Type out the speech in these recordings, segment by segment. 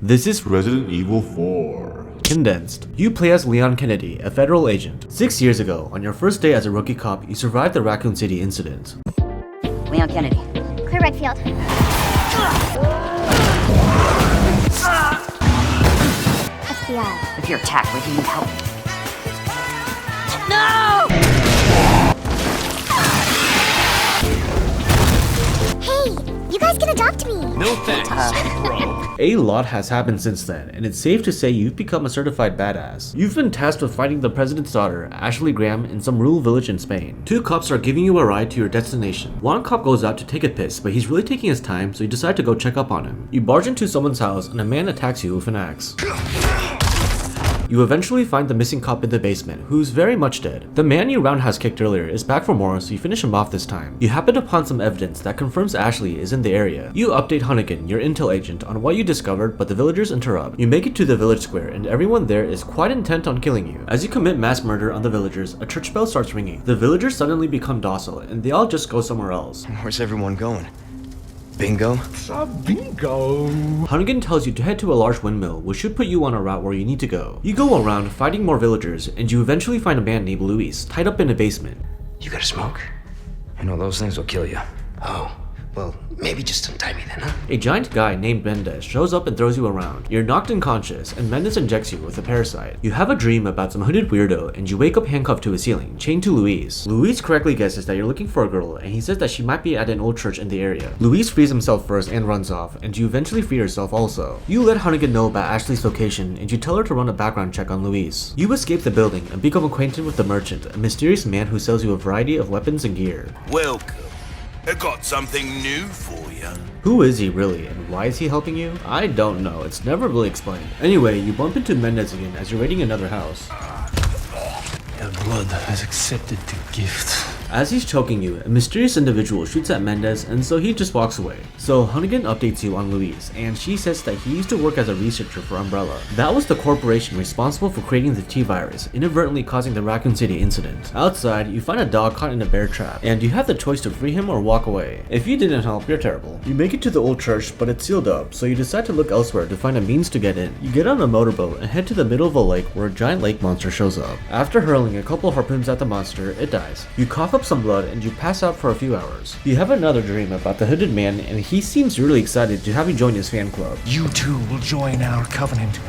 This is Resident Evil 4. Condensed. You play as Leon Kennedy, a federal agent. 6 years ago, on your first day as a rookie cop, you survived the Raccoon City incident. Leon Kennedy. Clear Redfield. FBI. If you're attacked, where do you need help? No! Hey, you guys can adopt me. No thanks, bro. A lot has happened since then, and it's safe to say you've become a certified badass. You've been tasked with finding the president's daughter, Ashley Graham, in some rural village in Spain. 2 cops are giving you a ride to your destination. One cop goes out to take a piss, but he's really taking his time, so you decide to go check up on him. You barge into someone's house, and a man attacks you with an axe. You eventually find the missing cop in the basement, who's very much dead. The man you roundhouse kicked earlier is back for more, so you finish him off this time. You happen upon some evidence that confirms Ashley is in the area. You update Hunnigan, your intel agent, on what you discovered, but the villagers interrupt. You make it to the village square, and everyone there is quite intent on killing you. As you commit mass murder on the villagers, a church bell starts ringing. The villagers suddenly become docile, and they all just go somewhere else. Where's everyone going? Bingo? Bingo. Hunnigan tells you to head to a large windmill, which should put you on a route where you need to go. You go around fighting more villagers, and you eventually find a man named Luis, tied up in a basement. You got a smoke? I know those things will kill you. Oh, well, maybe just untie me then, huh? A giant guy named Mendez shows up and throws you around. You're knocked unconscious, and Mendez injects you with a parasite. You have a dream about some hooded weirdo, and you wake up handcuffed to a ceiling, chained to Luis. Luis correctly guesses that you're looking for a girl, and he says that she might be at an old church in the area. Luis frees himself first and runs off, and you eventually free yourself also. You let Hunnigan know about Ashley's location, and you tell her to run a background check on Luis. You escape the building and become acquainted with the merchant, a mysterious man who sells you a variety of weapons and gear. Welcome. I got something new for you. Who is he really, and why is he helping you? I don't know, it's never really explained. Anyway, you bump into Mendez again as you're raiding another house. Your blood has accepted the gift. As he's choking you, a mysterious individual shoots at Mendez, and so he just walks away. So Hunnigan updates you on Luis, and she says that he used to work as a researcher for Umbrella. That was the corporation responsible for creating the T-virus, inadvertently causing the Raccoon City incident. Outside, you find a dog caught in a bear trap, and you have the choice to free him or walk away. If you didn't help, you're terrible. You make it to the old church, but it's sealed up, so you decide to look elsewhere to find a means to get in. You get on a motorboat and head to the middle of a lake where a giant lake monster shows up. After hurling a couple harpoons at the monster, it dies. You cough up some blood and you pass out for a few hours. You have another dream about the hooded man, and he seems really excited to have you join his fan club. You two will join our covenant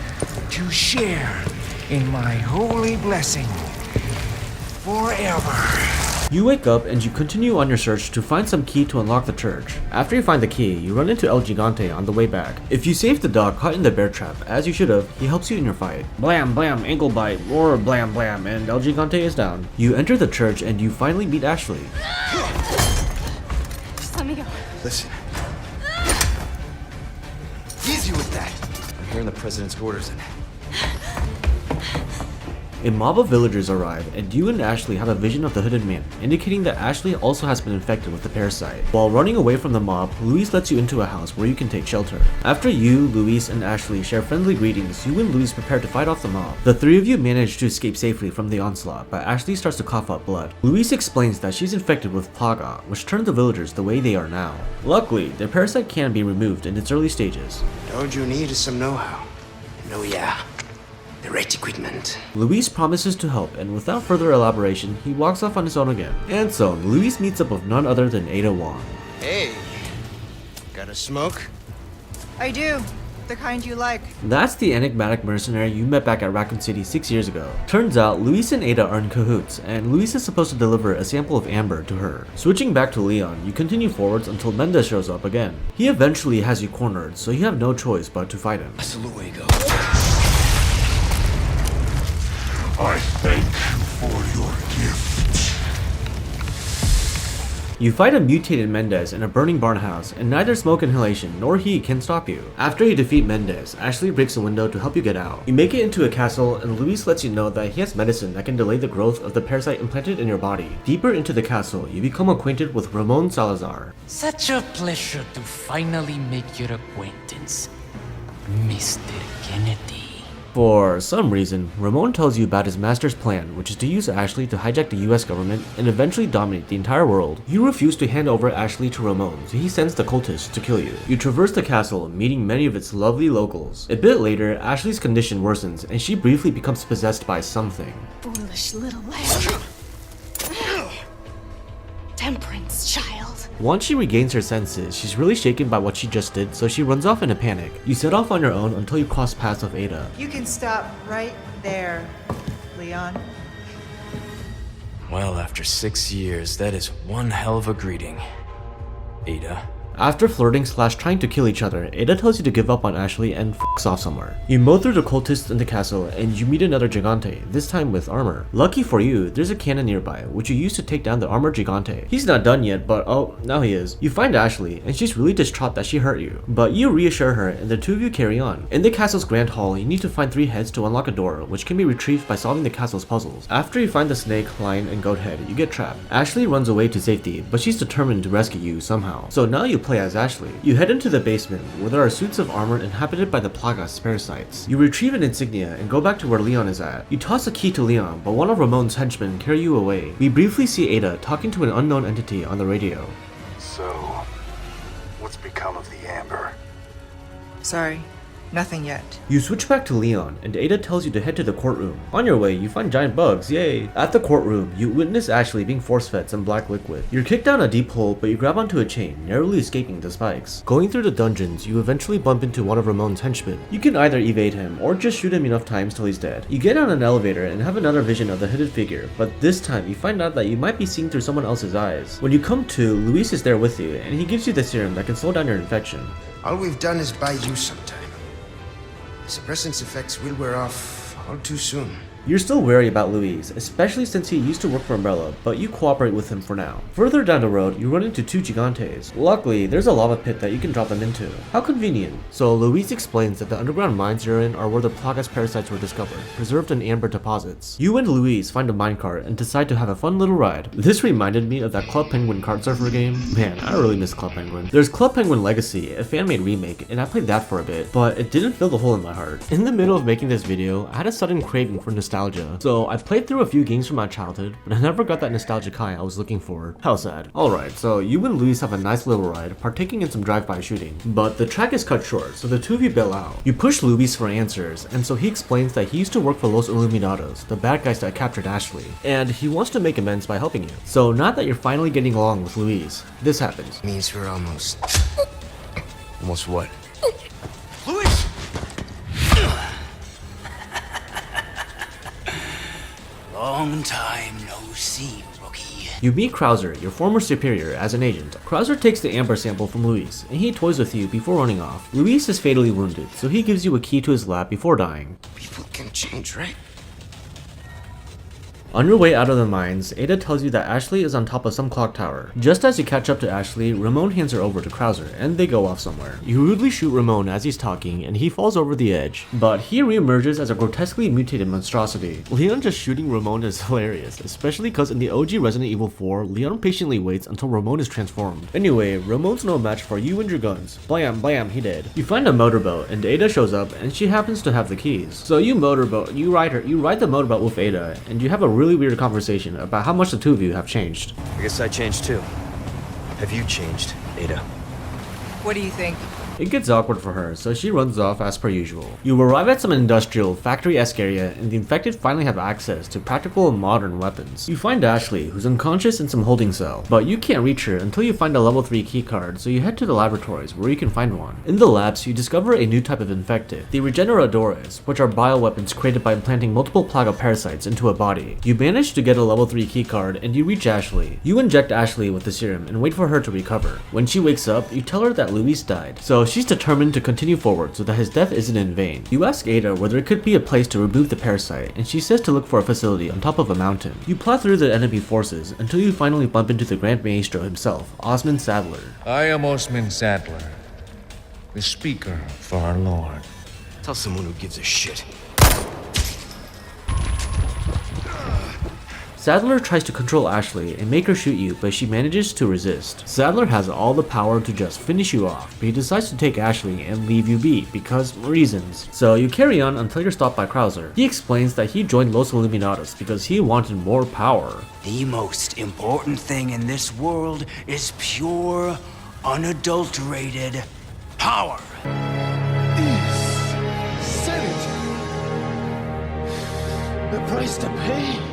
to share in my holy blessing forever. You wake up and you continue on your search to find some key to unlock the church. After you find the key, you run into El Gigante on the way back. If you save the dog caught in the bear trap, as you should have, he helps you in your fight. Blam blam ankle bite, or blam blam, and El Gigante is down. You enter the church and you finally meet Ashley. Just let me go. Listen. Easy with that. I'm hearing the president's orders and A mob of villagers arrive, and you and Ashley have a vision of the hooded man, indicating that Ashley also has been infected with the parasite. While running away from the mob, Luis lets you into a house where you can take shelter. After you, Luis, and Ashley share friendly greetings, you and Luis prepare to fight off the mob. The 3 of you manage to escape safely from the onslaught, but Ashley starts to cough up blood. Luis explains that she's infected with Plaga, which turned the villagers the way they are now. Luckily, their parasite can be removed in its early stages. all you need is some know-how. Oh yeah. The right equipment. Luis promises to help, and without further elaboration, he walks off on his own again. And so, Luis meets up with none other than Ada Wong. Hey. Got a smoke? I do. The kind you like. That's the enigmatic mercenary you met back at Raccoon City 6 years ago. Turns out, Luis and Ada are in cahoots, and Luis is supposed to deliver a sample of amber to her. Switching back to Leon, you continue forwards until Mendez shows up again. He eventually has you cornered, so you have no choice but to fight him. Luego. I thank you for your gift. You fight a mutated Mendez in a burning barn house, and neither smoke inhalation nor heat can stop you. After you defeat Mendez, Ashley breaks a window to help you get out. You make it into a castle, and Luis lets you know that he has medicine that can delay the growth of the parasite implanted in your body. Deeper into the castle, you become acquainted with Ramon Salazar. Such a pleasure to finally make your acquaintance, Mr. Kennedy. For some reason, Ramon tells you about his master's plan, which is to use Ashley to hijack the US government and eventually dominate the entire world. You refuse to hand over Ashley to Ramon, so he sends the cultists to kill you. You traverse the castle, meeting many of its lovely locals. A bit later, Ashley's condition worsens and she briefly becomes possessed by something. Foolish little lamb. Temperance child. Once she regains her senses, she's really shaken by what she just did, so she runs off in a panic. You set off on your own until you cross paths with Ada. You can stop right there, Leon. Well, after 6 years, that is one hell of a greeting, Ada. After flirting / trying to kill each other, Ada tells you to give up on Ashley and f***s off somewhere. You mow through the cultists in the castle and you meet another Gigante, this time with armor. Lucky for you, there's a cannon nearby, which you use to take down the armored Gigante. He's not done yet, but oh, now he is. You find Ashley, and she's really distraught that she hurt you. But you reassure her, and the two of you carry on. In the castle's grand hall, you need to find 3 heads to unlock a door, which can be retrieved by solving the castle's puzzles. After you find the snake, lion, and goat head, you get trapped. Ashley runs away to safety, but she's determined to rescue you somehow. So now you play as Ashley. You head into the basement, where there are suits of armor inhabited by the Plagas parasites. You retrieve an insignia and go back to where Leon is at. You toss a key to Leon, but one of Ramon's henchmen carry you away. We briefly see Ada talking to an unknown entity on the radio. So, what's become of the Amber? Sorry, nothing yet. You switch back to Leon, and Ada tells you to head to the courtroom. On your way, you find giant bugs, yay! At the courtroom, you witness Ashley being force-fed some black liquid. You're kicked down a deep hole, but you grab onto a chain, narrowly escaping the spikes. Going through the dungeons, you eventually bump into one of Ramon's henchmen. You can either evade him, or just shoot him enough times till he's dead. You get on an elevator and have another vision of the hooded figure, but this time you find out that you might be seeing through someone else's eyes. When you come to, Luis is there with you, and he gives you the serum that can slow down your infection. All we've done is buy you some time. The suppressant's effects will wear off all too soon. You're still wary about Luis, especially since he used to work for Umbrella, but you cooperate with him for now. Further down the road, you run into 2 Gigantes. Luckily, there's a lava pit that you can drop them into. How convenient. So Luis explains that the underground mines you're in are where the Plagas parasites were discovered, preserved in amber deposits. You and Luis find a minecart and decide to have a fun little ride. This reminded me of that Club Penguin kart surfer game. Man, I really miss Club Penguin. There's Club Penguin Legacy, a fan-made remake, and I played that for a bit, but it didn't fill the hole in my heart. In the middle of making this video, I had a sudden craving for nostalgia. So I played through a few games from my childhood, but I never got that nostalgic high I was looking for. How sad. Alright, so you and Luis have a nice little ride, partaking in some drive-by shooting. But the track is cut short, so the two of you bail out. You push Luis for answers, and so he explains that he used to work for Los Iluminados, the bad guys that captured Ashley, and he wants to make amends by helping you. So now that you're finally getting along with Luis, this happens. Means we're almost... Almost what? Luis! Long time no see, rookie. You meet Krauser, your former superior, as an agent. Krauser takes the amber sample from Luis, and he toys with you before running off. Luis is fatally wounded, so he gives you a key to his lab before dying. People can change, right? On your way out of the mines, Ada tells you that Ashley is on top of some clock tower. Just as you catch up to Ashley, Ramon hands her over to Krauser, and they go off somewhere. You rudely shoot Ramon as he's talking, and he falls over the edge. But he reemerges as a grotesquely mutated monstrosity. Leon just shooting Ramon is hilarious, especially because in the OG Resident Evil 4, Leon patiently waits until Ramon is transformed. Anyway, Ramon's no match for you and your guns. Blam, blam, he dead. You find a motorboat, and Ada shows up, and she happens to have the keys. So you ride the motorboat with Ada, and you have a really weird conversation about how much the two of you have changed. I guess I changed too. Have you changed, Ada? What do you think? It gets awkward for her, so she runs off as per usual. You arrive at some industrial, factory-esque area, and the infected finally have access to practical and modern weapons. You find Ashley, who's unconscious in some holding cell, but you can't reach her until you find a level 3 keycard, so you head to the laboratories where you can find one. In the labs, you discover a new type of infected, the Regeneradores, which are bioweapons created by implanting multiple plaga parasites into a body. You manage to get a level 3 keycard, and you reach Ashley. You inject Ashley with the serum and wait for her to recover. When she wakes up, you tell her that Luis died, so she's determined to continue forward so that his death isn't in vain. You ask Ada whether it could be a place to remove the parasite, and she says to look for a facility on top of a mountain. You plow through the enemy forces until you finally bump into the Grand Maestro himself, Osman Sadler. I am Osman Sadler, the speaker for our Lord. Tell someone who gives a shit. Sadler tries to control Ashley and make her shoot you, but she manages to resist. Sadler has all the power to just finish you off, but he decides to take Ashley and leave you be because reasons. So you carry on until you're stopped by Krauser. He explains that he joined Los Illuminados because he wanted more power. The most important thing in this world is pure, unadulterated power. Said it. The price to pay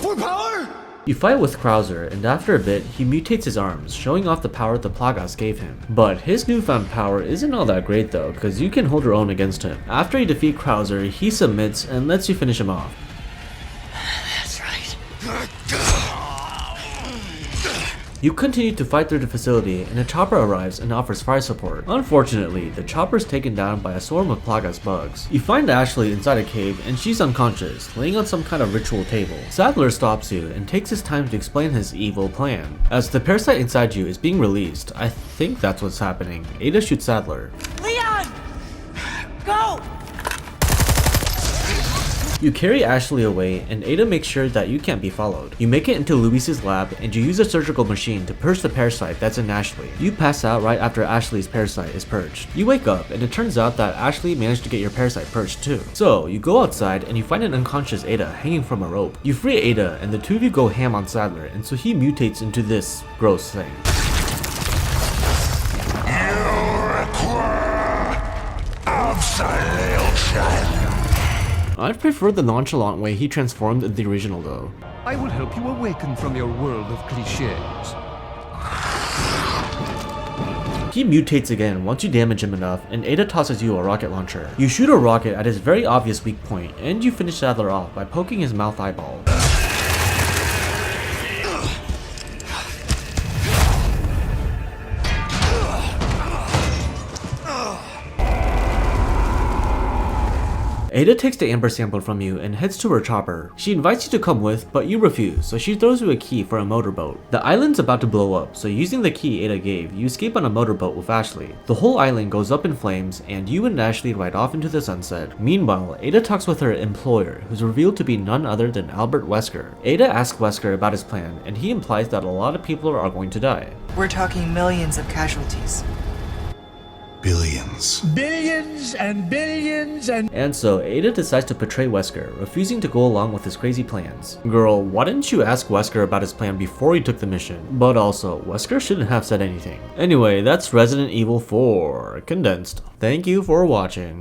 for power? You fight with Krauser, and after a bit, he mutates his arms, showing off the power the Plagas gave him. But his newfound power isn't all that great though, cause you can hold your own against him. After you defeat Krauser, he submits and lets you finish him off. That's right. You continue to fight through the facility, and a chopper arrives and offers fire support. Unfortunately, the chopper is taken down by a swarm of Plagas bugs. You find Ashley inside a cave, and she's unconscious, laying on some kind of ritual table. Sadler stops you and takes his time to explain his evil plan. As the parasite inside you is being released, I think that's what's happening, Ada shoots Sadler. Leon! Go! You carry Ashley away, and Ada makes sure that you can't be followed. You make it into Luis's lab, and you use a surgical machine to purge the parasite that's in Ashley. You pass out right after Ashley's parasite is purged. You wake up, and it turns out that Ashley managed to get your parasite purged too. So, you go outside, and you find an unconscious Ada hanging from a rope. You free Ada, and the two of you go ham on Sadler, and so he mutates into this gross thing. I'd prefer the nonchalant way he transformed in the original though. I will help you awaken from your world of cliches. He mutates again once you damage him enough, and Ada tosses you a rocket launcher. You shoot a rocket at his very obvious weak point, and you finish Sadler off by poking his mouth eyeball. Ada takes the amber sample from you and heads to her chopper. She invites you to come with, but you refuse, so she throws you a key for a motorboat. The island's about to blow up, so using the key Ada gave, you escape on a motorboat with Ashley. The whole island goes up in flames, and you and Ashley ride off into the sunset. Meanwhile, Ada talks with her employer, who's revealed to be none other than Albert Wesker. Ada asks Wesker about his plan, and he implies that a lot of people are going to die. We're talking millions of casualties. Billions. Billions and billions and... And so, Ada decides to betray Wesker, refusing to go along with his crazy plans. Girl, why didn't you ask Wesker about his plan before he took the mission? But also, Wesker shouldn't have said anything. Anyway, that's Resident Evil 4 Condensed. Thank you for watching.